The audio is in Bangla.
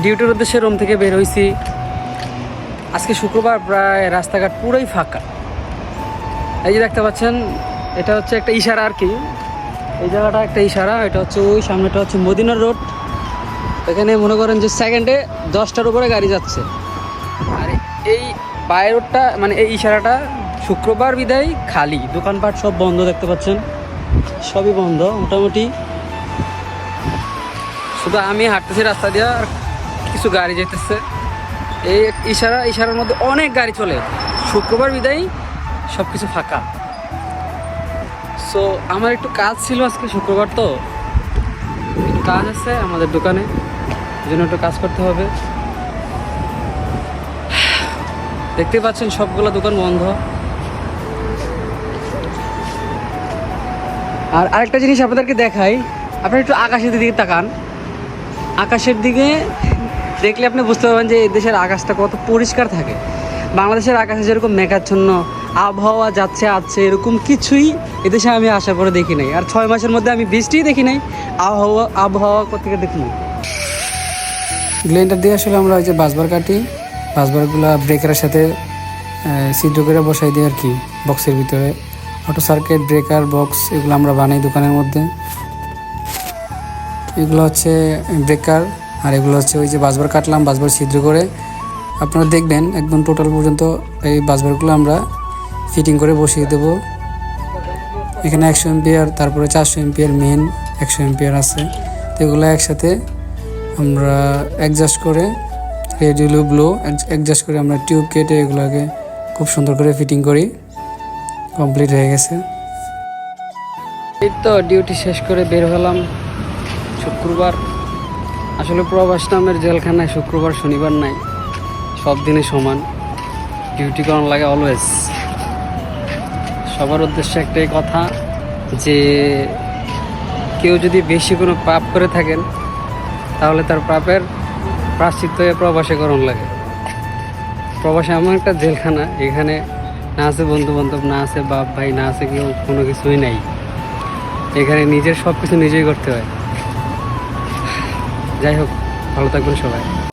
ডিউটির উদ্দেশ্যে রুম থেকে বের হয়েছি। আজকে শুক্রবার, প্রায় রাস্তাঘাট পুরোই ফাঁকা। এই যে দেখতে পাচ্ছেন, এটা হচ্ছে একটা ইশারা আর কি। এই জায়গাটা একটা ইশারা, এটা হচ্ছে ওই সামনেটা হচ্ছে মদিনা রোড। এখানে মনে করেন যে সেকেন্ডে 10টার উপরে গাড়ি যাচ্ছে। আর এই বাই রোডটা মানে এই ইশারাটা শুক্রবার বিদায় খালি, দোকানপাট সব বন্ধ দেখতে পাচ্ছেন, সবই বন্ধ মোটামুটি। শুধু আমি হাঁটতেছি রাস্তা দিয়ে, আর কিছু গাড়ি যেতেছে। এই ইশারার মধ্যে অনেক গাড়ি চলে। শুক্রবার বিদায় সব কিছু ফাঁকা। সো আমার একটু কাজ ছিল আজকে, শুক্রবার তো একটু কাজ আছে আমাদের দোকানে, এই জন্য একটু কাজ করতে হবে। দেখতে পাচ্ছেন সবগুলো দোকান বন্ধ। আর আরেকটা জিনিস আপনাদেরকে দেখাই, আপনারা একটু আকাশের দিকে তাকান। আকাশের দিকে দেখলে আপনি বুঝতে পারবেন যে এই দেশের আকাশটা কত পরিষ্কার থাকে। বাংলাদেশের আকাশে যেরকম মেঘাচ্ছন্ন আবহাওয়া যাচ্ছে আছে, এরকম কিছুই এদেশে আমি আসার পরে দেখি নাই। আর 6 মাসের মধ্যে আমি বৃষ্টিই দেখি নাই, আবহাওয়া কোথেকে দেখি। গ্লেন্ডার দিয়ে আসলে আমরা ওই যে বাসবার কাটি, বাসবারগুলো ব্রেকারের সাথে ছিদ্র করে বসাই দিই আর কি বক্সের ভিতরে। অটো সার্কিট ব্রেকার বক্স এগুলো আমরা বানাই দোকানের মধ্যে। এগুলো হচ্ছে ব্রেকার, আর এগুলো হচ্ছে ওই যে বাসবার কাটলাম, বাসবার ছিদ্র করে। আপনারা দেখবেন একদম টোটাল পর্যন্ত এই বাসবারগুলো আমরা ফিটিং করে বসিয়ে দেবো। এখানে 100 এম্পিয়ার, তারপরে 400 এম্পিয়ার মেন, 100 এম্পিয়ার আছে। তো এগুলো একসাথে আমরা অ্যাডজাস্ট করে রেডিও ব্লো অ্যাডজাস্ট করে আমরা টিউব কেটে এগুলোকে খুব সুন্দর করে ফিটিং করি। কমপ্লিট হয়ে গেছে। এই তো ডিউটি শেষ করে বের হলাম। শুক্রবার আসলে প্রবাস নামের জেলখানায় শুক্রবার শনিবার নাই, সব দিনে সমান ডিউটি করানো লাগে অলওয়েজ। সবার উদ্দেশ্যে একটাই কথা, যে কেউ যদি বেশি কোনো পাপ করে থাকেন তাহলে তার পাপের প্রায়শ্চিত্ত হয়ে প্রবাসে করণ লাগে। প্রবাসে এমন একটা জেলখানা, এখানে না আছে বন্ধু বান্ধব, না আছে বাপ ভাই, না আছে কেউ, কোনো কিছুই নাই। এখানে নিজের সব কিছু নিজেই করতে হয়। যাই হোক, ভালো থাকবেন সবাই।